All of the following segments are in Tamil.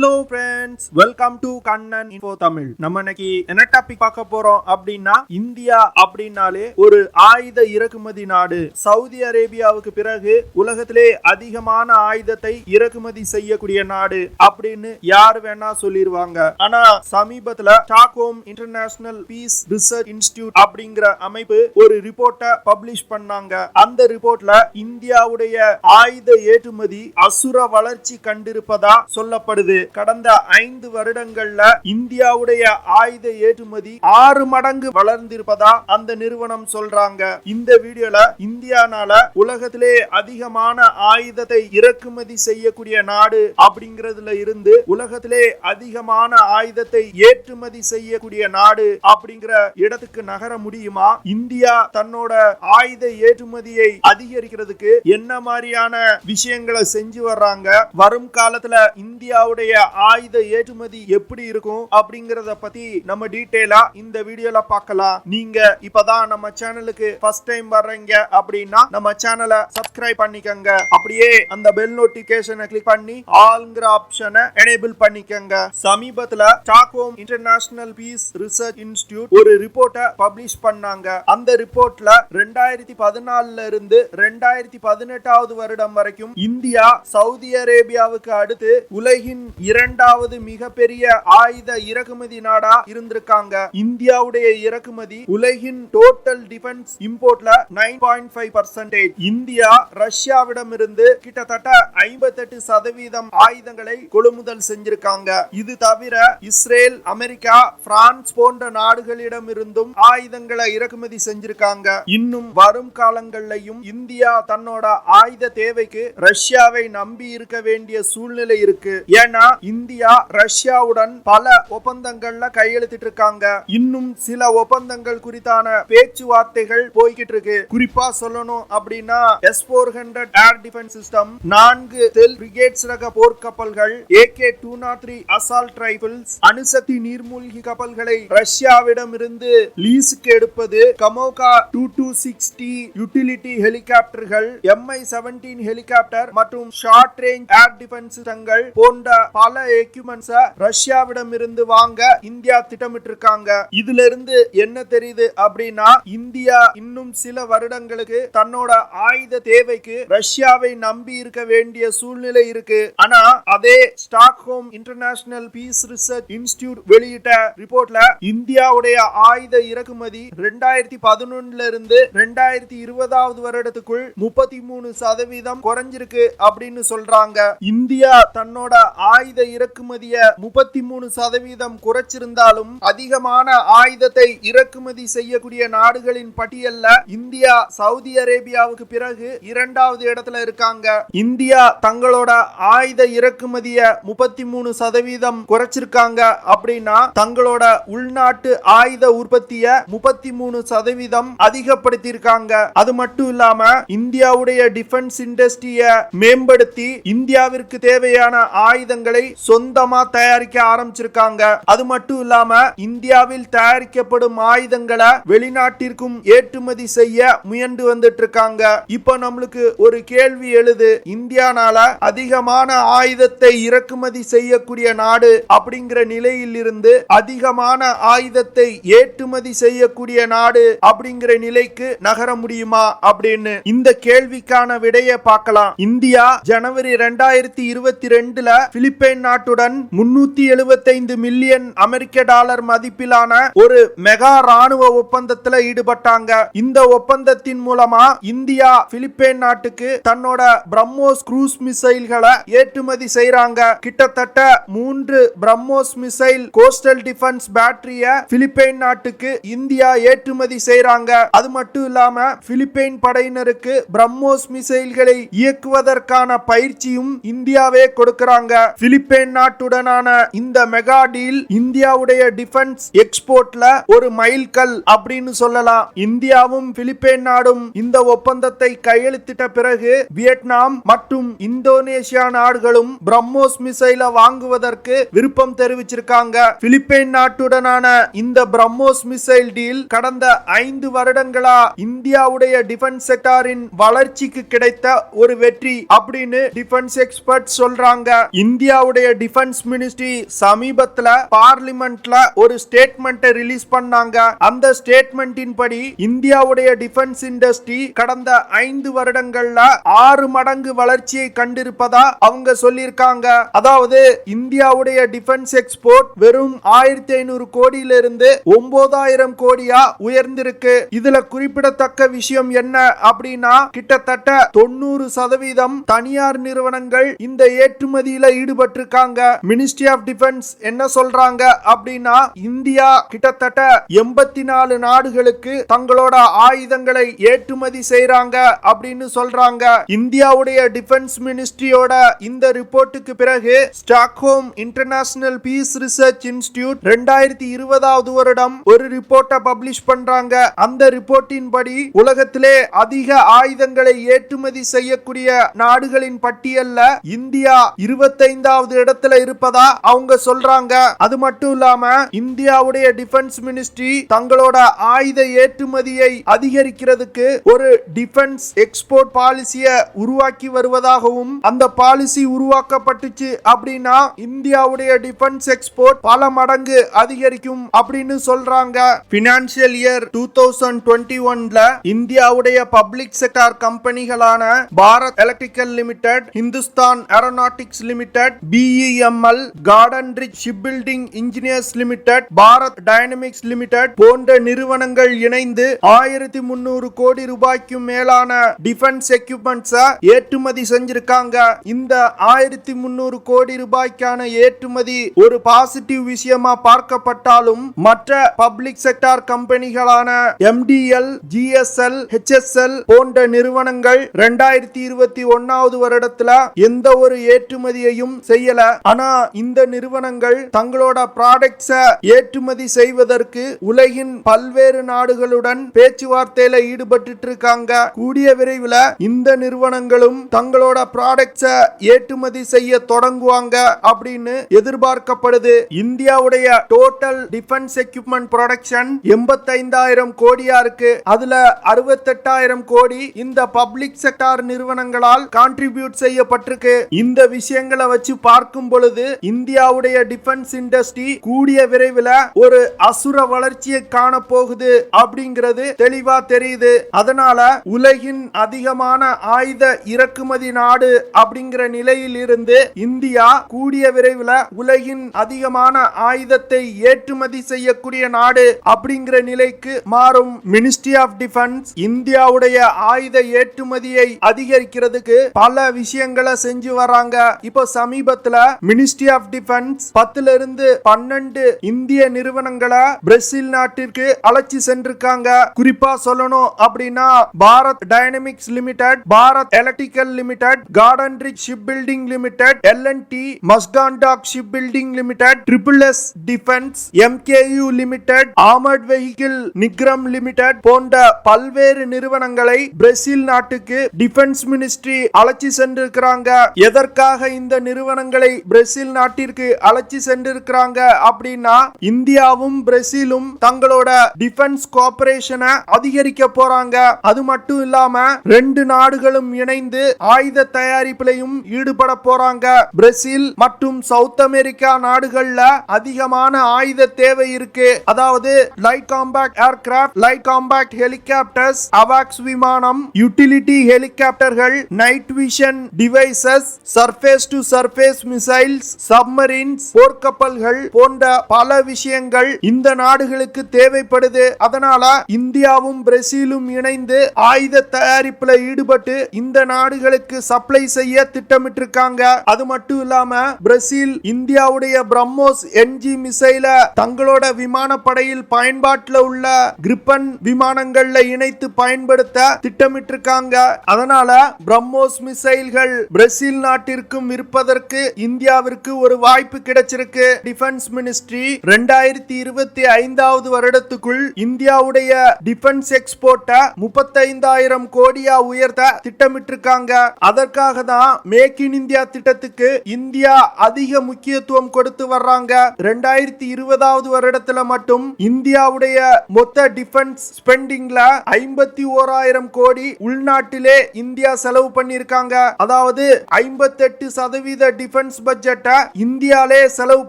Hello friends, welcome to Kannan info Tamil. நம்ம இன்னைக்கு என்ன டாபிக் பார்க்க போறோம் அப்படின்னா, இந்தியா அப்படின்னாலே ஒரு ஆயுத இறக்குமதி நாடு. சவுதி அரேபியாவுக்கு பிறகு உலகத்திலே அதிகமான ஆயுதத்தை இறக்குமதி செய்யக்கூடிய நாடு அப்படின்னு யார் வேணா சொல்லிடுவாங்க. ஆனா சமீபத்துல Stockholm International Peace Research Institute அப்படிங்கிற அமைப்பு ஒரு ரிப்போர்ட்டை பப்ளிஷ் பண்ணாங்க. அந்த ரிப்போர்ட்ல இந்தியாவுடைய ஆயுத ஏற்றுமதி அசுர வளர்ச்சி கண்டிருப்பதா சொல்லப்படுது. கடந்த 5 வருடங்கள்ல இந்தியாவுடைய ஆயுத ஏற்றுமதி 6 மடங்கு வளர்ந்திருப்பதா அந்த நிறுவனம் சொல்றாங்க. இந்த வீடியோல இந்தியானால உலகத்திலே அதிகமான ஆயுதத்தை இறக்குமதி செய்யக்கூடிய நாடு அப்படிங்கறதுல இருந்து உலகத்திலே அதிகமான ஆயுதத்தை ஏற்றுமதி செய்யக்கூடிய நாடு அப்படிங்கிற இடத்துக்கு நகர முடியுமா? இந்தியா தன்னோட ஆயுத ஏற்றுமதியை அதிகரிக்கிறதுக்கு என்ன மாதிரியான விஷயங்களை செஞ்சு வர்றாங்க, வரும் காலத்துல இந்தியாவுடைய ஆயுத ஏற்றுமதி எப்படி இருக்கும் அப்படிங்கறத பத்தி நம்ம டீடைலா இந்த வீடியோல பார்க்கலாம். நீங்க இப்பதான் நம்ம சேனலுக்கு ஃபர்ஸ்ட் டைம் வர்றீங்க அப்படின்னா நம்ம சேனலை சப்ஸ்கிரைப் பண்ணிக்கங்க. அப்படியே அந்த பெல் நோட்டிபிகேஷனை கிளிக் பண்ணி ஆல்ங்கிற ஆப்ஷனை எனேபிள் பண்ணிக்கங்க. சமீபத்துல Stockholm International Peace Research Institute ஒரு ரிப்போர்ட்டை பப்ளிஷ் பண்ணாங்க. அந்த ரிப்போர்ட்ல 2014 இருந்து 2018 வருடம் வரைக்கும் இந்தியா சவுதி அரேபியாவுக்கு அடுத்து உலகின் 2வது மிகப்பெரிய ஆயுத இறக்குமதி நாடா இருந்திருக்காங்க. இந்தியாவுடைய இறக்குமதி உலகின் டோட்டல் டிஃபென்ஸ் இம்போர்ட்ல 9.5%. இந்தியா ரஷ்யாவிடம் இருந்து கிட்டத்தட்ட 58% ஆயுதங்களை கொள்முதல் செஞ்சிருக்காங்க. இது தவிர இஸ்ரேல், அமெரிக்கா, பிரான்ஸ் போன்ற நாடுகளிடம் இருந்தும் ஆயுதங்களை இறக்குமதி செஞ்சிருக்காங்க. இன்னும் வரும் காலங்களிலும் இந்தியா தன்னோட ஆயுத தேவைக்கு ரஷ்யாவை நம்பி இருக்க வேண்டிய சூழ்நிலை இருக்கு. ஏன்னா இந்தியா ரஷ்யாவுடன் பல ஒப்பந்தங்கள்ல கையெழுத்திட்டு இருக்காங்க. இன்னும் சில ஒப்பந்தங்கள் குறித்தான பேச்சுவார்த்தைகள் போய்கிட்டு இருக்கு. குறிப்பா சொல்லணும் அப்படின்னா S-400 ஏர் டிஃபென்ஸ் சிஸ்டம், 4 செல் பிரிகேட்ஸ் ரக போர்க்கப்பல்கள், AK-203 அசால்ட் ரைபிள்ஸ், அணுசக்தி நீர்மூழ்கி கப்பல்களை ரஷ்யாவிடம் இருந்து லீஸுக்கு எடுப்பது, கமோகா 2260 யூட்டிலிட்டி ஹெலிகாப்டர்கள், Mi-17 ஹெலிகாப்டர் மற்றும் ஷார்ட் ரேஞ்ச் ஏர் டிஃபென்ஸ் சிஸ்டங்கள் போன்ற பல எக்யூப்மெண்ட்ஸை ரஷ்யாவிடம் இருந்து வாங்க இந்தியா திட்டமிட்டு இருக்காங்க. இதுல இருந்து என்ன தெரியுது அப்படின்னா, இந்தியா இன்னும் சில வருடங்களுக்கு தன்னோட ஆயுத தேவைக்கு ரஷ்யாவை நம்பி இருக்க வேண்டிய சூழ்நிலை இருக்கு. ஆனா அதே Stockholm International Peace Research Institute வெளியிட்ட ரிப்போர்ட்ல இந்தியாவுடைய ஆயுத இறக்குமதி 2011 இருந்து 2020 வருடத்துக்குள் 33% குறைஞ்சிருக்கு அப்படின்னு சொல்றாங்க. இந்தியா தன்னோட ஆயுத இறக்குமதிய 33% குறைச்சிருந்தாலும் அதிகமான ஆயுதத்தை இறக்குமதி செய்யக்கூடிய நாடுகளின் பட்டியல்ல இந்தியா சவுதி அரேபியாவுக்கு பிறகு 2வது இடத்துல இருக்காங்க. இந்தியா தங்களோட ஆயுத இறக்குமதிய 33% குறைச்சிருக்காங்க அப்படின்னா தங்களோட உள்நாட்டு ஆயுத உற்பத்திய 33% அதிகப்படுத்தி இருக்காங்க. அது மட்டும் இல்லாம இந்தியாவுடைய டிஃபென்ஸ் இண்டஸ்ட்ரிய மேம்படுத்தி இந்தியாவிற்கு தேவையான ஆயுதங்களை சொந்தமா தயாரிக்க ஆரம்பிச்சிருக்காங்க. அது மட்டும் இல்லாம இந்தியாவில் தயாரிக்கப்படும் ஆயுதங்களை வெளிநாட்டிற்கும் ஏற்றுமதி செய்ய முயன்று வந்துட்டு இருக்காங்க. இப்ப நம்மளுக்கு ஒரு கேள்வி எழுது, இந்தியானால அதிகமான ஆயுதத்தை இறக்குமதி செய்யக்கூடிய நாடு அப்படிங்கிற நிலையில் இருந்து அதிகமான ஆயுதத்தை ஏற்றுமதி செய்யக்கூடிய நாடு அப்படிங்கிற நிலைக்கு நகர முடியுமா அப்படின்னு இந்த கேள்விக்கான விடையை பார்க்கலாம். இந்தியா ஜனவரி 2022 பிலிப்பைன் நாட்டுடன் 375 மில்லியன் அமெரிக்க டாலர் மதிப்பிலான ஒரு மெகா ராணுவ ஒப்பந்தத்தில் ஈடுபட்டாங்க. இந்த ஒப்பந்தத்தின் மூலமா இந்தியா பிலிப்பைன் நாட்டுக்கு தன்னோட பிரம்மோஸ் க்ரூஸ் மிசைல்களை ஏற்றுமதி செய்றாங்க. கிட்டத்தட்ட 3 பிரம்மோஸ் மிசைல் கோஸ்டல் டிஃபென்ஸ் பேட்டரிய பிலிப்பைன் நாட்டுக்கு இந்தியா ஏற்றுமதி செய்றாங்க. அது மட்டும் இல்லாம பிலிப்பைன் படையினருக்கு பிரம்மோஸ் மிசைல்களை இயக்குவதற்கான பயிற்சியும் இந்தியாவே கொடுக்கறாங்க. பிலிப்பைன் நாட்டுடனான இந்த மெகா டீல் இந்தியாவுடைய டிஃபென்ஸ் எக்ஸ்போர்ட்ல ஒரு மைல்கல் அப்படின்னு சொல்லலாம். இந்தியாவும் பிலிப்பைன் நாடும் இந்த ஒப்பந்தத்தை கையெழுத்திட்ட பிறகு வியட்நாம் மற்றும் இந்தோனேஷியா நாடுகளும் பிரம்மோஸ் மிசைலை வாங்குவதற்கு விருப்பம் தெரிவிச்சிருக்காங்க. பிலிப்பைன் நாட்டுடனான இந்த பிரம்மோஸ் மிசைல் டீல் கடந்த 5 வருடங்களா இந்தியாவுடைய டிஃபென்ஸ் செக்டாரின் வளர்ச்சிக்கு கிடைத்த ஒரு வெற்றி அப்படின்னு டிஃபென்ஸ் எக்ஸ்பர்ட் சொல்றாங்க. இந்தியாவுடைய இந்தியாவுடைய டிஃபென்ஸ் மினிஸ்ட்ரி சமீபத்துல பார்லிமெண்ட்ல ஒரு ஸ்டேட்மெண்ட் ரிலீஸ் பண்ணாங்க. அந்த ஸ்டேட்மெண்டின் படி இந்தியாவுடைய டிஃபென்ஸ் இண்டஸ்ட்ரி கடந்த 5 வருடங்கள்ல 6 மடங்கு வளர்ச்சியை கண்டிருப்பதா அவங்க சொல்லியிருக்காங்க. அதாவது இந்தியாவுடைய டிஃபென்ஸ் எக்ஸ்போர்ட் வெறும் 1500 கோடியிலிருந்து 9000 கோடியா உயர்ந்திருக்கு. இதுல குறிப்பிடத்தக்க விஷயம் என்ன அப்படின்னா கிட்டத்தட்ட 90% தனியார் நிறுவனங்கள் இந்த ஏற்றுமதியில ஈடுபட்டிருக்காங்க. மினிஸ்ட்ரி ஆஃப் டிஃபென்ஸ் என்ன சொல்றாங்க அப்படின்னா இந்தியா கிட்டத்தட்ட 84 நாடுகளுக்கு தங்களோட ஆயுதங்களை ஏற்றுமதி செய்றாங்க அப்படின்னு சொல்றாங்க. இந்தியாவுடைய டிஃபென்ஸ் மினிஸ்ட்ரியோட இந்த ரிப்போர்ட்டுக்கு பிறகு Stockholm International Peace Research Institute 2020 வருடம் ஒரு ரிப்போர்ட்டை பப்ளிஷ் பண்றாங்க. அந்த ரிப்போர்ட்டின் படி உலகத்திலே அதிக ஆயுதங்களை ஏற்றுமதி செய்யக்கூடிய நாடுகளின் பட்டியல்ல இந்தியா 25வது இடத்துல இருப்பதா அவங்க சொல்றாங்க. அது மட்டும் இல்லாம இந்தியாவுடைய டிஃபென்ஸ் மினிஸ்ட்ரி தங்களோட ஆயுத ஏற்றுமதியை அதிகரிக்கிறதுக்கு ஒரு டிஃபென்ஸ் எக்ஸ்போர்ட் பாலிசியை உருவாக்கி வருவதாகவும் அந்த பாலிசி உருவாக்கப்பட்டுச்சு அப்படின்னா இந்தியாவுடைய டிஃபென்ஸ் எக்ஸ்போர்ட் பல மடங்கு அதிகரிக்கும் அப்படின்னு சொல்றாங்க. பினான்சியல் இயர் 2021ல இந்தியாவுடைய பப்ளிக் செக்டார் கம்பெனிகளான Bharat electrical limited, Hindustan aeronautics limited, BEML, Garden Reach shipbuilding engineers limited, Bharat dynamics limited போன்ற நிறுவனங்கள் இணைந்து 1300 கோடி ரூபாய்க்கு மேலான டிஃபென்ஸ் எக்யூப்மெண்ட்ஸ் ஏற்றுமதி செஞ்சிருக்காங்க. இந்த 1300 கோடி ரூபாய்க்கான ஏற்றுமதி ஒரு பாசிட்டிவ் விஷயமா பார்க்கப்பட்டாலும் மற்ற பப்ளிக் செக்டார் கம்பெனிகளான MDL, GSL, HSL போன்ற நிறுவனங்கள் 2021வது வருடத்துல எந்த ஒரு ஏற்றுமதியையும் செய்யல. ஆனா இந்த நிறுவனங்கள் தங்களோட ப்ராடக்ட்ஸ் ஏற்றுமதி செய்வதற்கு உலகின் பல்வேறு நாடுகளுடன் பேச்சுவார்த்தையில ஈடுபட்டு இருக்காங்க. கூடிய விரைவில் இந்த நிறுவனங்களும் தங்களோட ப்ராடக்ட்ஸ் ஏற்றுமதி செய்ய தொடங்குவாங்க அப்படின்னு எதிர்பார்க்கப்படுது. இந்தியாவுடைய டோட்டல் டிஃபென்ஸ் எக்யூப்மெண்ட் ப்ரொடக்ஷன் 85,000 கோடியா இருக்கு. அதுல 68,000 கோடி இந்த பப்ளிக் செக்டார் நிறுவனங்களால் கான்ட்ரிபியூட் செய்யப்பட்டிருக்கு. இந்த விஷயங்களை வச்சு பார்க்கும் பொழுது இந்தியாவுடைய டிஃபென்ஸ் இண்டஸ்ட்ரி கூடிய விரைவில் ஒரு அசுர வளர்ச்சியை காண போகுது அப்படிங்கிறது தெளிவா தெரியுது. அதனால உலகின் அதிகமான ஆயுத இறக்குமதி நாடு அப்படிங்கிற நிலையில் இருந்து இந்தியா கூடிய விரைவில் உலகின் அதிகமான ஆயுதத்தை ஏற்றுமதி செய்யக்கூடிய நாடு அப்படிங்கிற நிலைக்கு மாறும். மினிஸ்ட்ரி ஆஃப் டிஃபென்ஸ் இந்தியாவுடைய ஆயுத ஏற்றுமதியை அதிகரிக்கிறதுக்கு பல விஷயங்களை செஞ்சு வராங்க. இப்போ சமீபத்துல மினிஸ்ட்ரி ஆஃப் டிஃபென்ஸ் 10 இருந்து 12 இந்திய நிறுவனங்களை பிரேசில் நாட்டிற்கு அழைச்சி சென்றிருக்காங்க. குறிப்பா சொல்லணும் அப்படின்னா Bharat dynamics limited, Bharat electrical limited, garden reach ship building limited, L&T, மஸ்காண்டாக் ship building limited, SSS defence, MKU limited, armoured vehicle Nigam limited போன்ற பல்வேறு நிறுவனங்களை பிரேசில் நாட்டுக்கு டிஃபென்ஸ் மினிஸ்ட்ரி அழைச்சி சென்றிருக்கிறாங்க. எதற்காக இந்த நிறுவனங்களை பிரேசில் நாட்டிற்கு அழைச்சி சென்றிருக்கிறாங்க அப்படின்னா இந்தியாவும் பிரேசிலும் தங்களோட டிஃபென்ஸ் கோஆபரேஷனை அதிகரிக்க போறாங்க. அது மட்டும் இல்லாம 2 நாடுகளும் இணைந்து ஆயுத தயாரிப்பிலையும் ஈடுபட போறாங்க. பிரேசில் மற்றும் சவுத் அமெரிக்கா நாடுகள்ல அதிகமான ஆயுத தேவை இருக்கு. அதாவது light compact aircraft, light compact helicopters, அவாக்ஸ் விமானம், யூட்டிலிட்டி ஹெலிகாப்டர்கள், night vision devices, surface to surface missiles, submarines, போர்க்கப்பல்கள் போன்ற பல விஷயங்கள் இந்த நாடுகளுக்கு தேவைப்படுது. அதனால இந்தியாவும் பிரேசிலும் இணைந்து ஆயுத தயாரிப்புல ஈடுபட்டு இந்த நாடுகளுக்கு சப்ளை செய்ய திட்டமிட்டிருக்காங்க. அது மட்டும் இல்லாம பிரேசில் இந்தியாவுடைய brahmos-ng மிசைல தங்களோட விமானப்படையில் பயன்பாட்டில் உள்ள gripen விமானங்கள்ல இணைத்து பயன்படுத்த திட்டமிட்டிருக்காங்க. அதனால பிரம்மோஸ் மிசைல்கள் பிரேசில் நாட்டிற்கும் இருப்பதற்கு இந்தியாவிற்கு ஒரு வாய்ப்பு கிடைச்சிருக்கு. டிஃபென்ஸ் மினிஸ்ட்ரி 2025வது வருடத்துக்குள் இந்தியாவுடைய டிஃபென்ஸ் எக்ஸ்போர்ட்டை 35,000 கோடியா உயர்த்த திட்டமிட்டிருக்காங்க. அதற்காக தான் மேக் இன் இந்தியா திட்டத்துக்கு இந்தியா அதிக முக்கியத்துவம் கொடுத்து வர்றாங்க. 2020வது வருடத்துல மட்டும் இந்தியாவுடைய மொத்த டிஃபென்ஸ் ஸ்பெண்டிங்ல 51,000 கோடி உள்நாட்டிலே இந்தியா செலவு பண்ணிருக்காங்க. அதாவது 58% டிஃபென்ஸ் பட்ஜெட்டை இந்தியாலே செலவு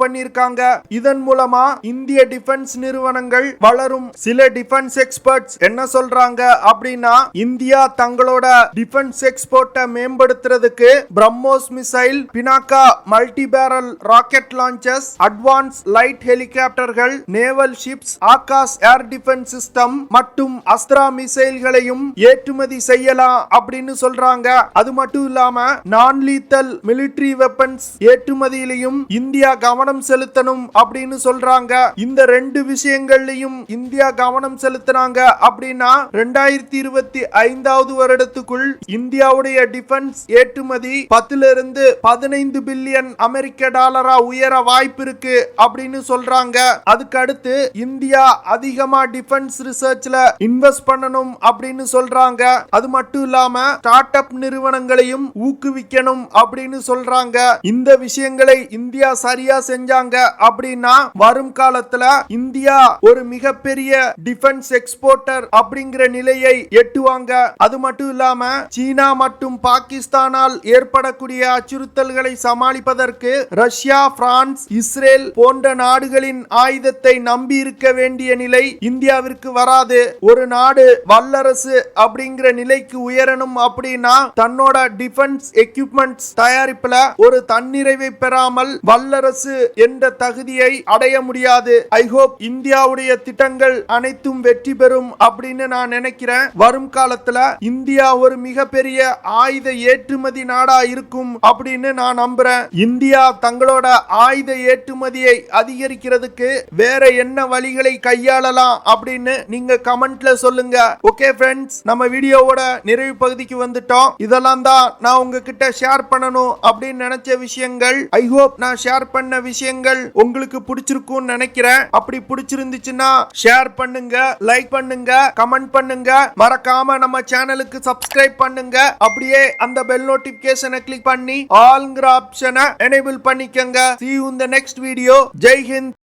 பண்ணிருக்காங்க. இதன் மூலமா இந்திய டிஃபென்ஸ் நிறுவனங்கள் வளரும். சில டிஃபென்ஸ் எக்ஸ்பர்ட்ஸ் என்ன சொல்றாங்க அப்படின்னா, இந்தியா தங்களோட டிஃபென்ஸ் எக்ஸ்போர்ட்டை மேம்படுத்துறதுக்கு BrahMos missile, Pinaka multi barrel rocket launchers, advance light ஹெலிகாப்டர்கள், naval ships, Akash air defence system மற்றும் அஸ்த்ரா மிசைல்களையும் ஏற்றுமதி செய்யலாம் அப்படின்னு சொல்றாங்க. அது மட்டும் இல்லாம நான் லீத்தல் மிலிட்டரி வெப்பன்ஸ் ஏற்றுமதியிலையும் இந்தியா கவனம் செலுத்தணும் அப்படின்னு சொல்றாங்க. இந்த ரெண்டு விஷயங்கள்லயும் இந்தியா கவனம் செலுத்தினாங்க அப்படின்னா 2025 வருடத்துக்குள் இந்தியாவுடைய டிஃபென்ஸ் ஏற்றுமதி 10 to 15 பில்லியன் அமெரிக்க டாலரா உயர வாய்ப்பு இருக்கு அப்படின்னு சொல்றாங்க. அதுக்கு அடுத்து இந்தியா அதிகமா டிஃபென்ஸ் ரிசர்ச்ல இன்வெஸ்ட் பண்ணணும் அப்படின்னு சொல்றாங்க. அது மட்டும் இல்லாம ஸ்டார்ட் அப் நிறுவனங்களையும் ஊக்குவிக்கணும் அப்படின்னு சொல்றாங்க. இந்த விஷயங்களை இந்தியா சரியா செஞ்சாங்க அப்படின்னா வரும் காலத்துல இந்தியா ஒரு மிகப்பெரிய டிஃபென்ஸ் எக்ஸ்போர்ட்டர் அப்படிங்கிற நிலையை எட்டுவாங்க. அது மட்டும் இல்லாம சீனா மற்றும் பாகிஸ்தானால் ஏற்படக்கூடிய அச்சுறுத்தல்களை சமாளிப்பதற்கு ரஷ்யா, பிரான்ஸ், இஸ்ரேல் போன்ற நாடுகளின் ஆயுதத்தை நம்பி இருக்க வேண்டிய நிலை இந்தியாவிற்கு வராது. ஒரு நாடு வல்லரசு அப்படிங்கிற நிலைக்கு உயரணும் அப்படின்னா தன்னோட டிஃபென்ஸ் எக்யூப்மெண்ட்ஸ் தயாரிப்புல ஒரு தன்னிறைவை பெறாமல் வல்லரசு என்ற தகுதியை அடைய முடியாது. ஐ ஹோப் இந்தியாவுடைய திட்டங்கள் அனைத்தும் வெற்றி பெறும் அப்படின்னு நான் நினைக்கிறேன். வரும் காலத்துல இந்தியா ஒரு மிகப்பெரிய ஆயுத ஏற்றுமதி நாடா இருக்கும் அப்படின்னு நான் நம்புறேன். இந்தியா தங்களோட ஆயுத ஏற்றுமதியை அதிகரிக்கிறதுக்கு வேற என்ன வழிகளை கையாளலாம் அப்படின்னு நீங்க கமெண்ட்ல சொல்லுங்க. ஓகே ஃப்ரெண்ட்ஸ், நம்ம வீடியோவோட நிறைவு பகுதிக்கு வந்துட்டோம். இதெல்லாம் தான் நான் உங்ககிட்ட ஷேர் பண்ணணும் அப்படின்னு நினைச்ச விஷயங்கள். ஐ ஹோப் நான் ஷேர் பண்ண விஷயங்கள் உங்களுக்கு பிடிச்சிருக்கும்னு நினைக்கிறேன். அப்படி பிடிச்சிருந்துச்சுன்னா ஷேர் பண்ணுங்க, லைக் பண்ணுங்க, கமெண்ட் பண்ணுங்க. மறக்காம நம்ம சேனலுக்கு சப்ஸ்கிரைப் பண்ணுங்க. அப்படியே அந்த பெல் நோட்டிபிகேஷனை கிளிக் பண்ணி ஆல்ங்கிற ஆப்ஷனை எனேபிள் பண்ணிக்கங்க. See you in the next video. Jai Hind.